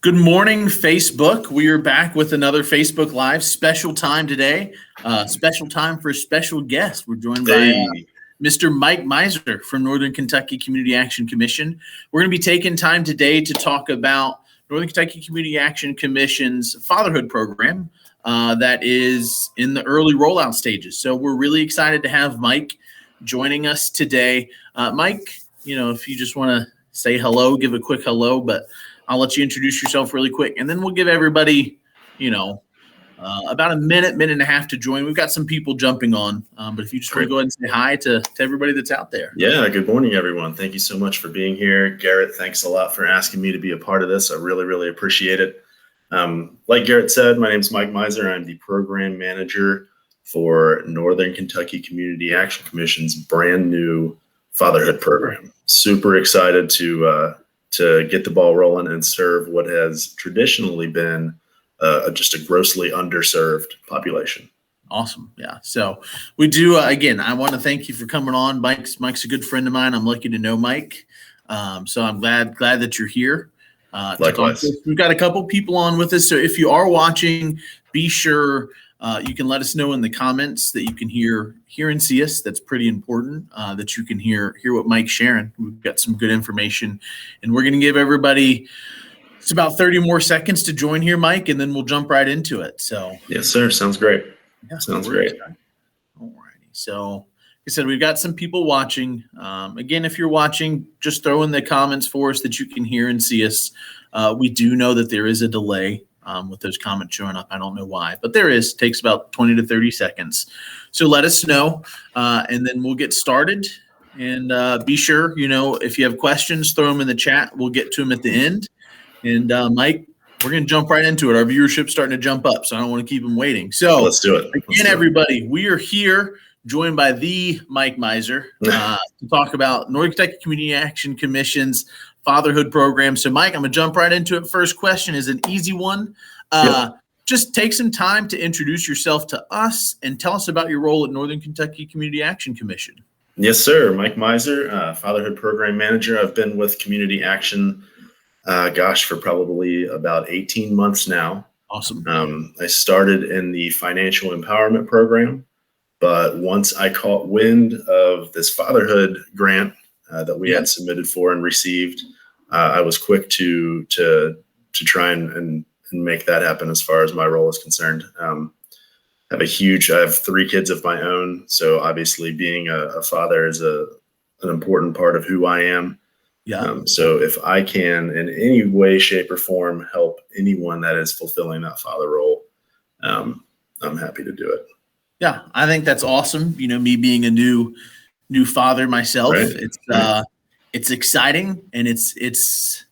Good morning, Facebook. We are back with another Facebook Live special time today. Special time for a special guest. We're joined by Mr. Mike Miser from Northern Kentucky Community Action Commission. We're going to be taking time today to talk about Northern Kentucky Community Action Commission's Fatherhood Program that is in the early rollout stages. So we're really excited to have Mike joining us today. Mike, if you just want to say hello, give a quick hello, but I'll let you introduce yourself really quick, and then we'll give everybody, about a minute and a half to join. We've got some people jumping on, but if you just want to go ahead and say hi to everybody that's out there. Yeah, good morning, everyone. Thank you so much for being here. Garrett, thanks a lot for asking me to be a part of this. I really, really appreciate it. Like Garrett said, my name is Mike Miser. I'm the program manager for Northern Kentucky Community Action Commission's brand new Fatherhood Program. Super excited to get the ball rolling and serve what has traditionally been just a grossly underserved population. Awesome. Yeah. So we do, again, I want to thank you for coming on. Mike's a good friend of mine. I'm lucky to know Mike. So I'm glad that you're here. Likewise. We've got a couple people on with us. So if you are watching, be sure you can let us know in the comments that you can hear and see us. That's pretty important, that you can hear what Mike's sharing. We've got some good information, and we're going to give everybody, it's about 30 more seconds to join here, Mike, and then we'll jump right into it. So yes, sir. Sounds great. Yeah, Sounds great. All righty. So like I said, we've got some people watching. Again, if you're watching, just throw in the comments for us that you can hear and see us. We do know that there is a delay with those comments showing up. I don't know why, but there is. It takes about 20 to 30 seconds. So let us know, and then we'll get started. And be sure, if you have questions, throw them in the chat. We'll get to them at the end. And Mike, we're going to jump right into it. Our viewership's starting to jump up, so I don't want to keep them waiting. So let's do it. Again, everybody, we are here joined by the Mike Miser to talk about Northern Kentucky Community Action Commission's Fatherhood Program. So Mike, I'm going to jump right into it. First question is an easy one. Just take some time to introduce yourself to us and tell us about your role at Northern Kentucky Community Action Commission. Yes, sir. Mike Miser, Fatherhood Program Manager. I've been with Community Action for probably about 18 months now. Awesome. I started in the financial empowerment program, but once I caught wind of this fatherhood grant that we had submitted for and received, I was quick to try and make that happen as far as my role is concerned. I have 3 kids of my own, so obviously being a father is an important part of who I am. Yeah. So if I can in any way, shape, or form help anyone that is fulfilling that father role, I'm happy to do it. Yeah, I think that's awesome. Me being a new father myself, right. It's exciting and it's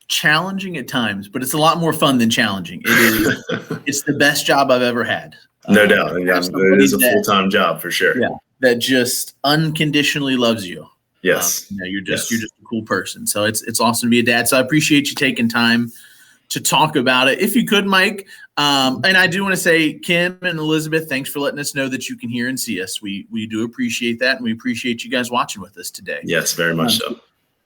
challenging at times, but it's a lot more fun than challenging. It is. It's the best job I've ever had. No doubt. And it is a full-time job for sure. Yeah, that just unconditionally loves you. Yes. You're just a cool person. So it's awesome to be a dad. So I appreciate you taking time to talk about it. If you could, Mike, and I do want to say, Kim and Elizabeth, thanks for letting us know that you can hear and see us. We do appreciate that, and we appreciate you guys watching with us today. Yes, very much so.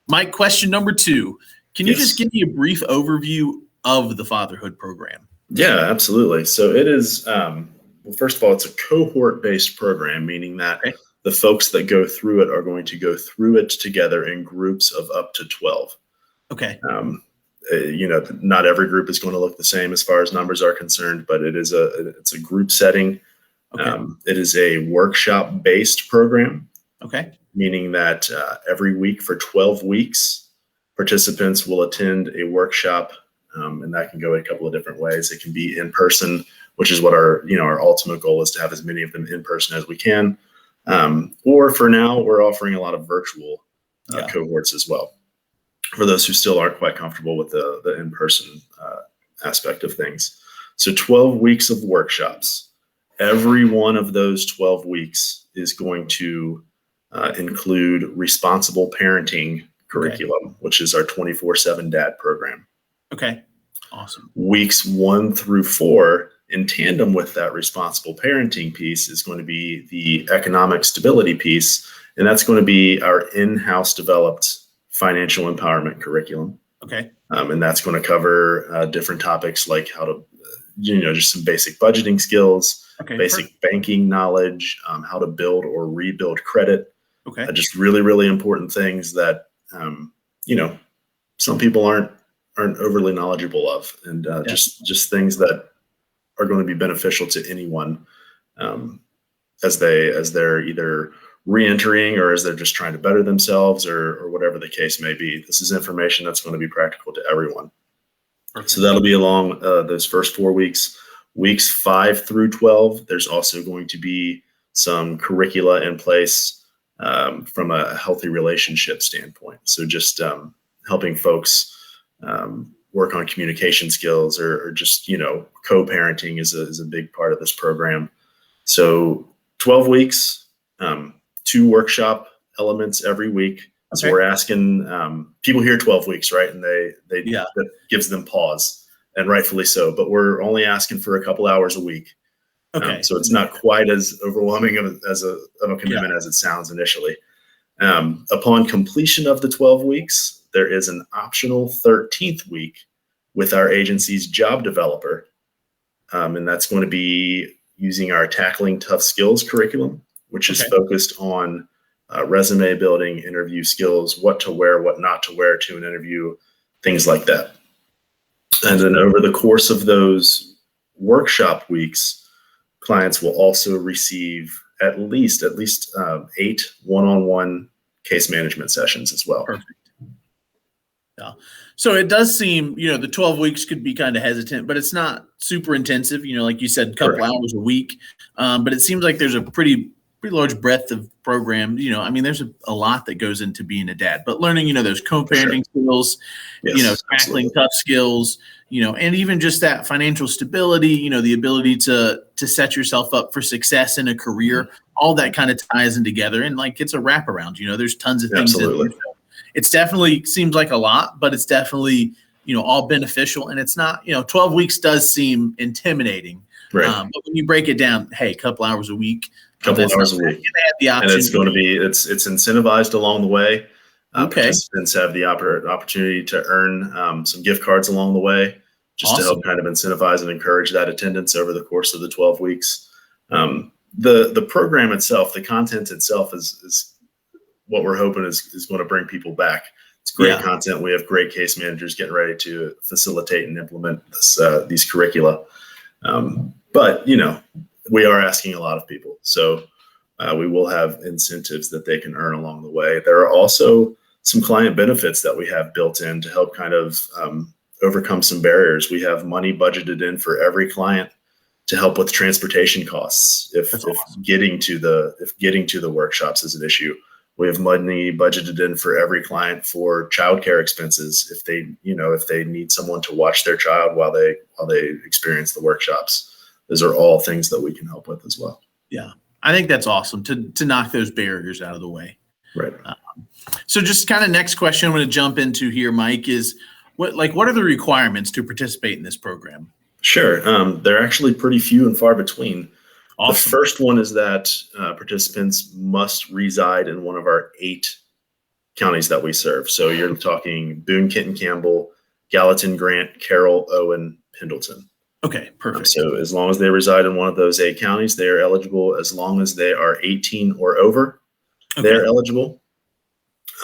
Mike, question number 2. Can you just give me a brief overview of the Fatherhood Program? Yeah, absolutely. So it is, first of all, it's a cohort-based program, meaning that the folks that go through it are going to go through it together in groups of up to 12. Okay. Not every group is going to look the same as far as numbers are concerned, but it's a group setting. Okay. It is a workshop-based program. Okay. Meaning that every week for 12 weeks, participants will attend a workshop, and that can go a couple of different ways. It can be in person, which is what our ultimate goal is, to have as many of them in person as we can. Or for now, we're offering a lot of virtual cohorts as well, for those who still aren't quite comfortable with the in-person aspect of things. So 12 weeks of workshops. Every one of those 12 weeks is going to include responsible parenting curriculum, which is our 24/7 dad program. Okay. Awesome. Weeks 1 through 4, in tandem with that responsible parenting piece, is going to be the economic stability piece, and that's going to be our in-house developed financial empowerment curriculum. Okay. And that's going to cover different topics like how to, just some basic budgeting skills, basic banking knowledge, how to build or rebuild credit. Just really, really important things that, some people aren't overly knowledgeable of, and just things that are going to be beneficial to anyone as they're either re-entering or as they're just trying to better themselves or whatever the case may be. This is information that's going to be practical to everyone. So that'll be along those first 4 weeks. Weeks 5 through 12, there's also going to be some curricula in place from a healthy relationship standpoint. So just helping folks work on communication skills or just, co-parenting is a big part of this program. So 12 weeks, 2 workshop elements every week. So we're asking people hear 12 weeks, right? And that gives them pause, and rightfully so. But we're only asking for a couple hours a week. So it's not quite as overwhelming of a commitment as it sounds initially. Upon completion of the 12 weeks, there is an optional 13th week with our agency's job developer. And that's going to be using our Tackling Tough Skills curriculum, which is focused on resume building, interview skills, what to wear, what not to wear to an interview, things like that. And then over the course of those workshop weeks, clients will also receive at least 8 one-on-one case management sessions as well. Perfect. Yeah. So it does seem, the 12 weeks could be kind of hesitant, but it's not super intensive, like you said, a couple hours a week. But it seems like there's a pretty large breadth of program. There's a lot that goes into being a dad, but learning, those co-parenting skills, tackling tough skills, and even just that financial stability, the ability to set yourself up for success in a career, all that kind of ties in together. And it's a wraparound, there's tons of things. Absolutely. It's definitely seems like a lot, but it's definitely, all beneficial. And it's not, 12 weeks does seem intimidating. Right. But when you break it down, hey, a couple hours a week. Couple hours a week. The option. And it's going to be, it's incentivized along the way. Participants have the opportunity to earn some gift cards along the way, just to help kind of incentivize and encourage that attendance over the course of the 12 weeks. The program itself, the content itself is what we're hoping is going to bring people back. It's great content. We have great case managers getting ready to facilitate and implement these curricula. But, we are asking a lot of people. So we will have incentives that they can earn along the way. There are also some client benefits that we have built in to help kind of overcome some barriers. We have money budgeted in for every client to help with transportation costs. If getting to the workshops is an issue, we have money budgeted in for every client for childcare expenses. If they need someone to watch their child while they experience the workshops, those are all things that we can help with as well. Yeah. I think that's awesome to knock those barriers out of the way. Right. So just kind of next question I'm going to jump into here, Mike, is what are the requirements to participate in this program? Sure. They're actually pretty few and far between. Awesome. The first one is that participants must reside in one of our 8 counties that we serve. So you're talking Boone, Kenton, Campbell, Gallatin, Grant, Carroll, Owen, Pendleton. Okay, perfect. So as long as they reside in one of those 8 counties, they are eligible. As long as they are 18 or over, they're eligible.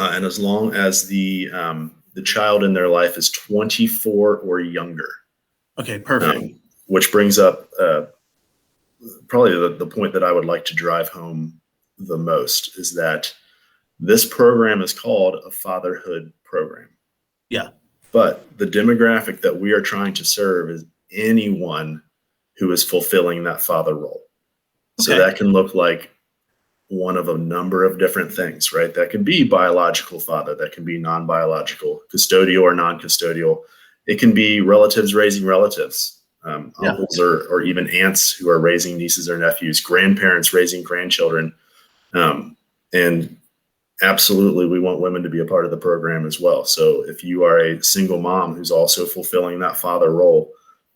And as long as the child in their life is 24 or younger. Okay, perfect. Which brings up probably the point that I would like to drive home the most is that this program is called a Fatherhood Program. Yeah. But the demographic that we are trying to serve is anyone who is fulfilling that father role. Okay. So that can look like one of a number of different things, right? That can be biological father, that can be non-biological, custodial or non-custodial. It can be relatives raising relatives, uncles or even aunts who are raising nieces or nephews, grandparents raising grandchildren. And absolutely, we want women to be a part of the program as well. So if you are a single mom who's also fulfilling that father role,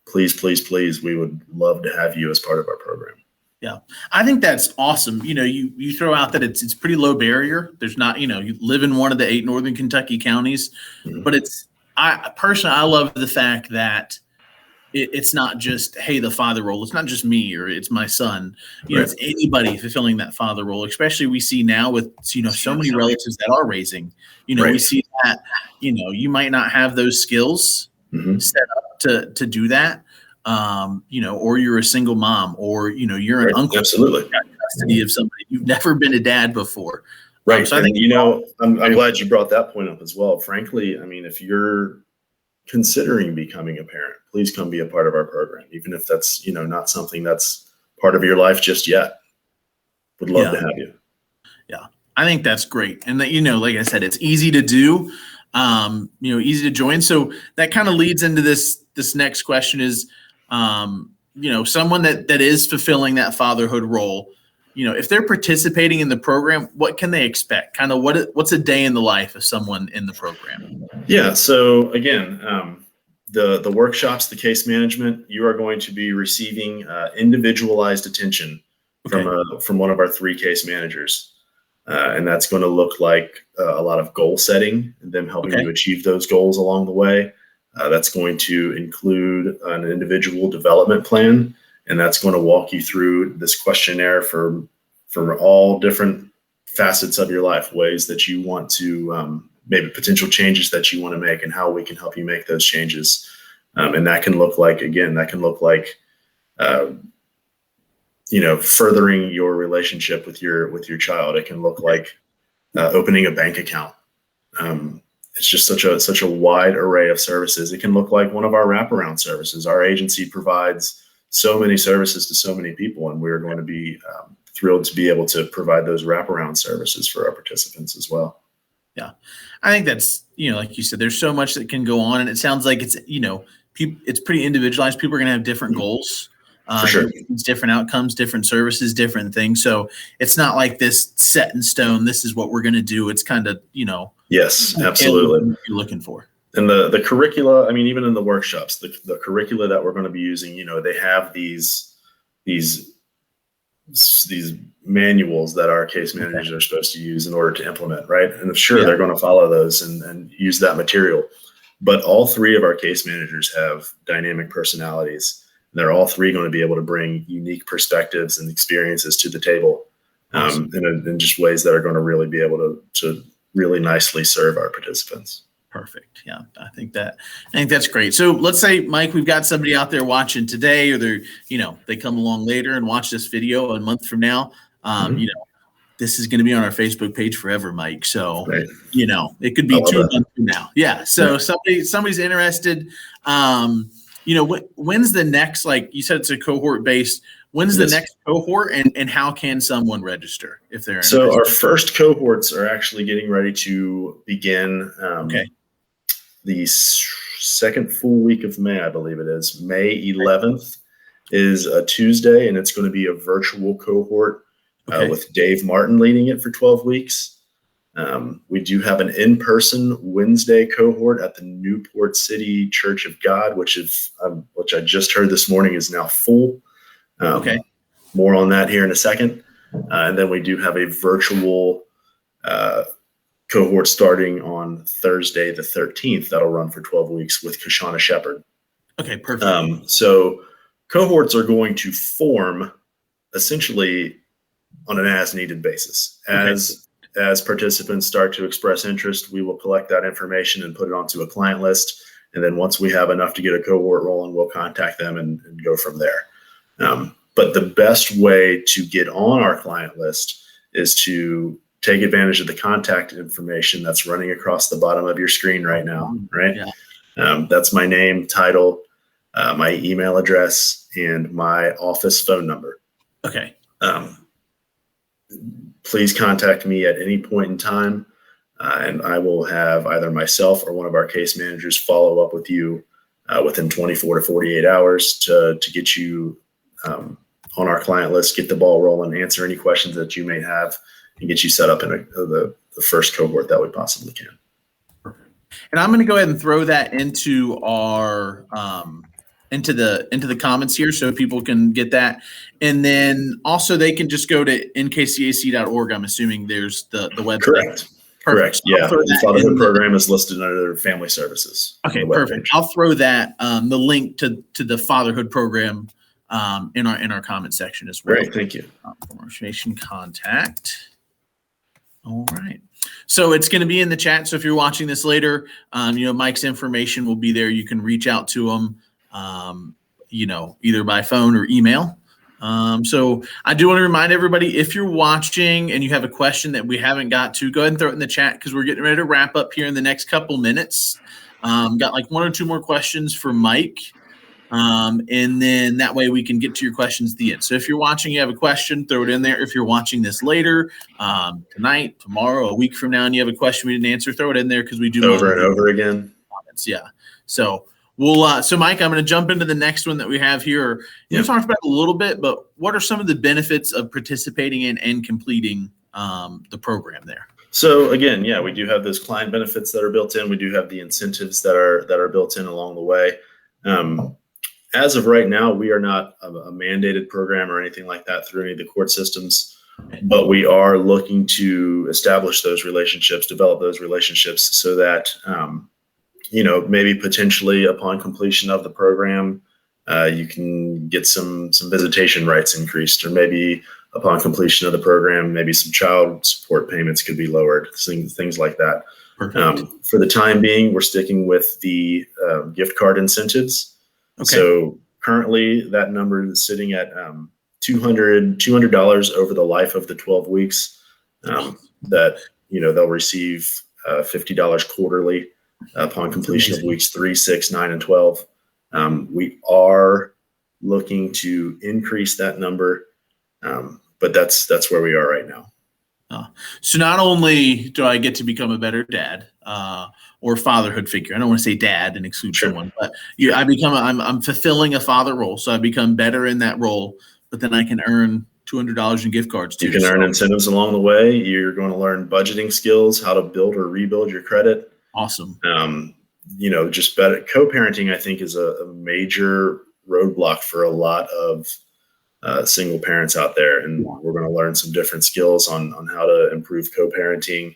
please, please, please, we would love to have you as part of our program. Yeah, I think that's awesome. You throw out that it's pretty low barrier. There's not, you live in one of the 8 Northern Kentucky counties, but I personally, I love the fact that it's not just, hey, the father role. It's not just me or it's my son. It's anybody fulfilling that father role. Especially we see now with so many relatives that are raising. We see that you might not have those skills set up to do that. Or you're a single mom, or you're an uncle. Absolutely. Got custody of somebody. You've never been a dad before. Right. So I think I'm glad you brought that point up as well. Frankly, I mean, if you're considering becoming a parent, please come be a part of our program, even if that's not something that's part of your life just yet. Would love to have you. Yeah, I think that's great, and that like I said, it's easy to do, easy to join. So that kind of leads into this next question is, someone that is fulfilling that fatherhood role. If they're participating in the program, what can they expect? Kind of what's a day in the life of someone in the program? Yeah. So again, the workshops, the case management, you are going to be receiving individualized attention from one of our 3 case managers. And that's going to look like a lot of goal setting and them helping you achieve those goals along the way. That's going to include an individual development plan. And that's going to walk you through this questionnaire for all different facets of your life, ways that you want to, maybe potential changes that you want to make and how we can help you make those changes. And that can look like, furthering your relationship with your child. It can look like opening a bank account. It's just such a wide array of services. It can look like one of our wraparound services. Our agency provides so many services to so many people, and we're going to be thrilled to be able to provide those wraparound services for our participants as well. Yeah, I think that's like you said, there's so much that can go on, and it sounds like it's it's pretty individualized. People are going to have different goals, for sure. Different outcomes, different services, different things. So it's not like this set in stone. This is what we're going to do. It's kind of yes, absolutely. What you're looking for. And the curricula, I mean, even in the workshops, the curricula that we're going to be using, they have these manuals that our case managers are supposed to use in order to implement, right? And sure, they're going to follow those and use that material. But all 3 of our case managers have dynamic personalities. They're all 3 going to be able to bring unique perspectives and experiences to the table, in just ways that are going to really be able to really nicely serve our participants. Perfect. Yeah, I think that's great. So let's say, Mike, we've got somebody out there watching today, or they come along later and watch this video a month from now. This is going to be on our Facebook page forever, Mike. So, it could be 2 months from now. Yeah. So somebody's interested. When's the next, like you said, it's a cohort based. When's the next cohort, and how can someone register if they're interested? So our first cohorts are actually getting ready to begin. The second full week of May, I believe it is. May 11th is a Tuesday, and it's going to be a virtual cohort with Dave Martin leading it for 12 weeks. We do have an in-person Wednesday cohort at the Newport City Church of God, which I just heard this morning is now full. More on that here in a second. And then we do have a virtual cohort starting on Thursday the 13th that'll run for 12 weeks with Kashana Shepherd. Okay, perfect. So cohorts are going to form essentially on an as-needed basis. As participants start to express interest, we will collect that information and put it onto a client list. And then once we have enough to get a cohort rolling, we'll contact them and go from there. But the best way to get on our client list is to take advantage of the contact information that's running across the bottom of your screen right now, right? Yeah. That's my name, title, my email address, and my office phone number. Okay. Please contact me at any point in time, and I will have either myself or one of our case managers follow up with you within 24 to 48 hours to get you on our client list, get the ball rolling, answer any questions that you may have, and get you set up in the first cohort that we possibly can. And I'm going to go ahead and throw that into our into the comments here so people can get that. And then also they can just go to nkcac.org. I'm assuming there's the website. Correct. Correct. Yeah. I'll throw The that Fatherhood in Program is listed under Family Services. Okay, on the perfect. webpage. I'll throw that the link to the Fatherhood Program in our comment section as well. Great, thank you. More information, contact. All right. So it's going to be in the chat. So if you're watching this later, Mike's information will be there. You can reach out to him, either by phone or email. So I do want to remind everybody, if you're watching and you have a question that we haven't got to, go ahead and throw it in the chat because we're getting ready to wrap up here in the next couple minutes. Got like one or two more questions for Mike. And then that way we can get to your questions at the end. So if you're watching, you have a question, throw it in there. If you're watching this later, tonight, tomorrow, a week from now, and you have a question we didn't answer, throw it in there because we do over and over again. Comments. Yeah. So so Mike, I'm going to jump into the next one that we have here. You talked about it a little bit, but what are some of the benefits of participating in and completing the program there? So again, we do have those client benefits that are built in. We do have the incentives that are built in along the way. As of right now, we are not a mandated program or anything like that through any of the court systems, but we are looking to establish those relationships, develop those relationships so that, maybe potentially upon completion of the program, you can get some visitation rights increased, or maybe upon completion of the program, maybe some child support payments could be lowered, things like that. For the time being, we're sticking with the gift card incentives. Okay. So currently that number is sitting at $200 over the life of the 12 weeks that, they'll receive $50 quarterly upon completion of weeks 3, 6, 9, and 12. We are looking to increase that number, but that's where we are right now. So not only do I get to become a better dad or fatherhood figure, I don't want to say dad and exclude someone, but I'm fulfilling a father role. So I become better in that role, but then I can earn $200 in gift cards too. You can earn incentives along the way. You're going to learn budgeting skills, how to build or rebuild your credit. Awesome. Just better co-parenting, I think, is a major roadblock for a lot of single parents out there, and we're going to learn some different skills on how to improve co-parenting,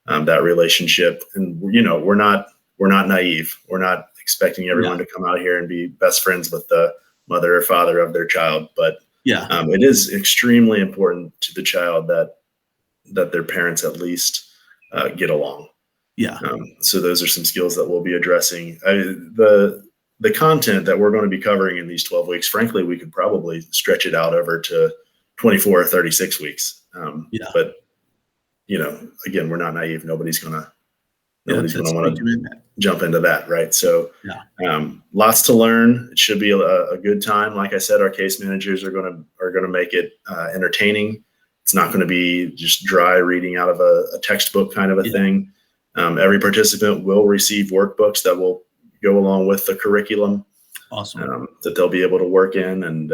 that relationship. And we're not naive. We're not expecting everyone to come out here and be best friends with the mother or father of their child, but it is extremely important to the child that their parents at least get along. So those are some skills that we'll be addressing. The content that we're going to be covering in these 12 weeks, frankly, we could probably stretch it out over to 24 or 36 weeks. But, again, we're not naive. Nobody's going to want to jump into that. Right. So lots to learn. It should be a good time. Like I said, our case managers are going to make it entertaining. It's not going to be just dry reading out of a textbook kind of a thing. Every participant will receive workbooks that will go along with the curriculum. Awesome. That they'll be able to work in. And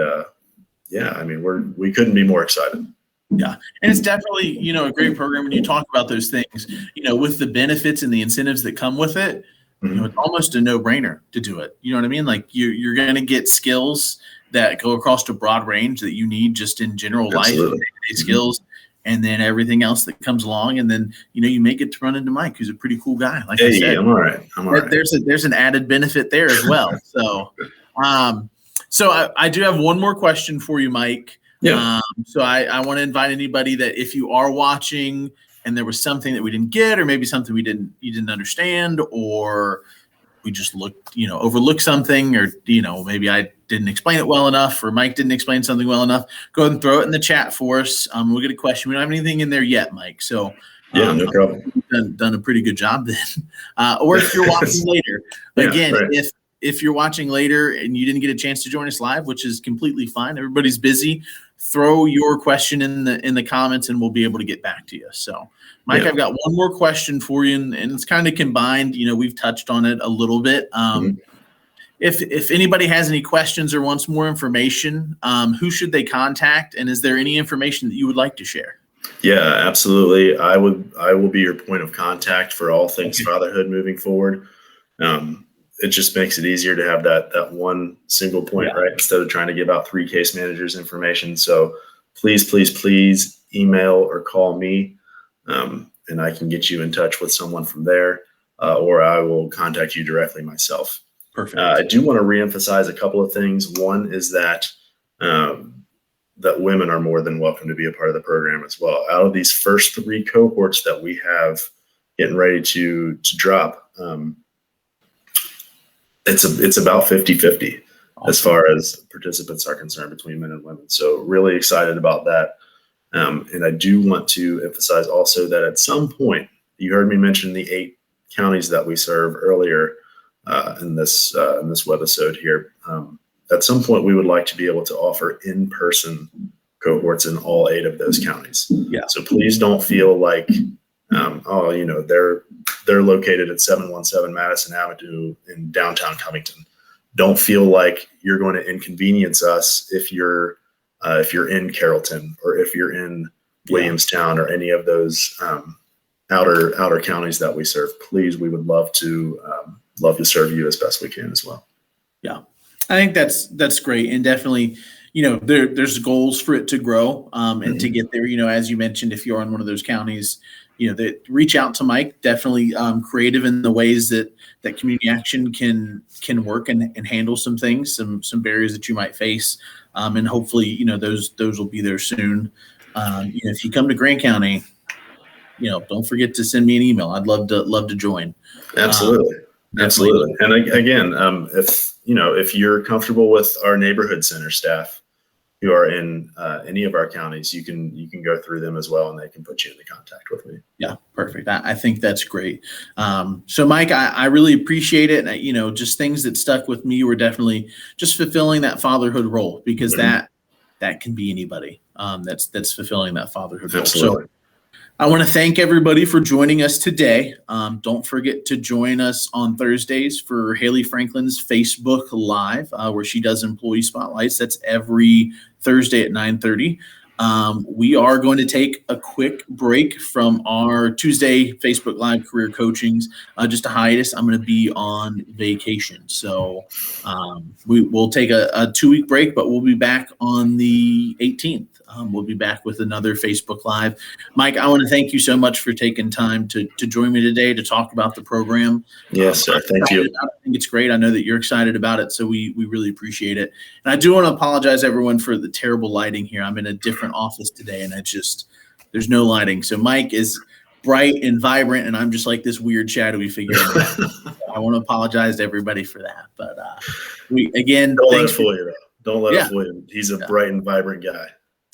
we couldn't be more excited. Yeah. And it's definitely, a great program when you talk about those things, with the benefits and the incentives that come with it. It's almost a no-brainer to do it. You know what I mean? Like you're going to get skills that go across a broad range that you need just in general life, day-to-day skills, and then everything else that comes along. And then, you may get to run into Mike, who's a pretty cool guy. Like I said, I'm all right. There's an added benefit there as well. So, I do have one more question for you, Mike. So I want to invite anybody that if you are watching and there was something that we didn't get, or maybe something you didn't understand, or we just overlooked something, or, maybe I didn't explain it well enough, or Mike didn't explain something well enough, go ahead and throw it in the chat for us. We'll get a question. We don't have anything in there yet, Mike. So no problem. Done a pretty good job then. Or if you're watching later, again, if you're watching later and you didn't get a chance to join us live, which is completely fine, everybody's busy, throw your question in the comments and we'll be able to get back to you. So Mike, I've got one more question for you, and it's kind of combined. We've touched on it a little bit. If anybody has any questions or wants more information, who should they contact? And is there any information that you would like to share? Yeah, absolutely. I will be your point of contact for all things fatherhood moving forward. It just makes it easier to have that one single point, right? Instead of trying to give out 3 case managers information. So please email or call me. and I can get you in touch with someone from there, or I will contact you directly myself. Perfect. I do want to reemphasize a couple of things. One is that that women are more than welcome to be a part of the program as well. Out of these first 3 cohorts that we have getting ready to drop, it's about 50-50 as far as participants are concerned between men and women. So really excited about that. And I do want to emphasize also that at some point, you heard me mention the 8 counties that we serve earlier in this webisode here. At some point, we would like to be able to offer in-person cohorts in all 8 of those counties. Yeah. So please don't feel like, they're located at 717 Madison Avenue in downtown Covington. Don't feel like you're going to inconvenience us if you're in Carrollton or if you're in Williamstown or any of those outer counties that we serve. Please, we would love to serve you as best we can as well. Yeah, I think that's great, and definitely, there's goals for it to grow and to get there. As you mentioned, if you're in one of those counties, that reach out to Mike. Definitely creative in the ways that community action can work and handle some things, some barriers that you might face, and hopefully those will be there soon. If you come to Grant County, don't forget to send me an email. I'd love to join. Absolutely. Absolutely. And again, if you're comfortable with our neighborhood center staff who are in any of our counties, you can go through them as well, and they can put you into contact with me. Yeah, perfect. I think that's great. So Mike, I really appreciate it. Just things that stuck with me were definitely just fulfilling that fatherhood role, because that can be anybody that's fulfilling that fatherhood role. Absolutely. So I want to thank everybody for joining us today. Don't forget to join us on Thursdays for Haley Franklin's Facebook Live, where she does employee spotlights. That's every Thursday at 9:30. We are going to take a quick break from our Tuesday Facebook Live career coachings, just a hiatus. I'm going to be on vacation. So we'll take a 2-week break, but we'll be back on the 18th. We'll be back with another Facebook Live. Mike, I want to thank you so much for taking time to join me today to talk about the program. Yes, sir. Thank you. I think it's great. I know that you're excited about it, so we really appreciate it. And I do want to apologize, everyone, for the terrible lighting here. I'm in a different office today, and there's no lighting. So Mike is bright and vibrant, and I'm just like this weird shadowy figure. I want to apologize to everybody for that. But don't let it fool you, though. Don't let it fool you. He's a bright and vibrant guy.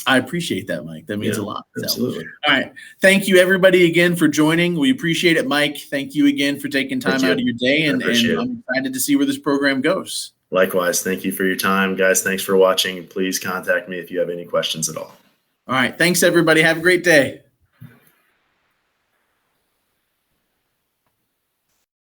I appreciate that, Mike. That means a lot. Absolutely. All right. Thank you, everybody, again for joining. We appreciate it, Mike. Thank you again for taking time out of your day, and I'm excited to see where this program goes. Likewise. Thank you for your time, guys. Thanks for watching. Please contact me if you have any questions at all. All right. Thanks, everybody. Have a great day.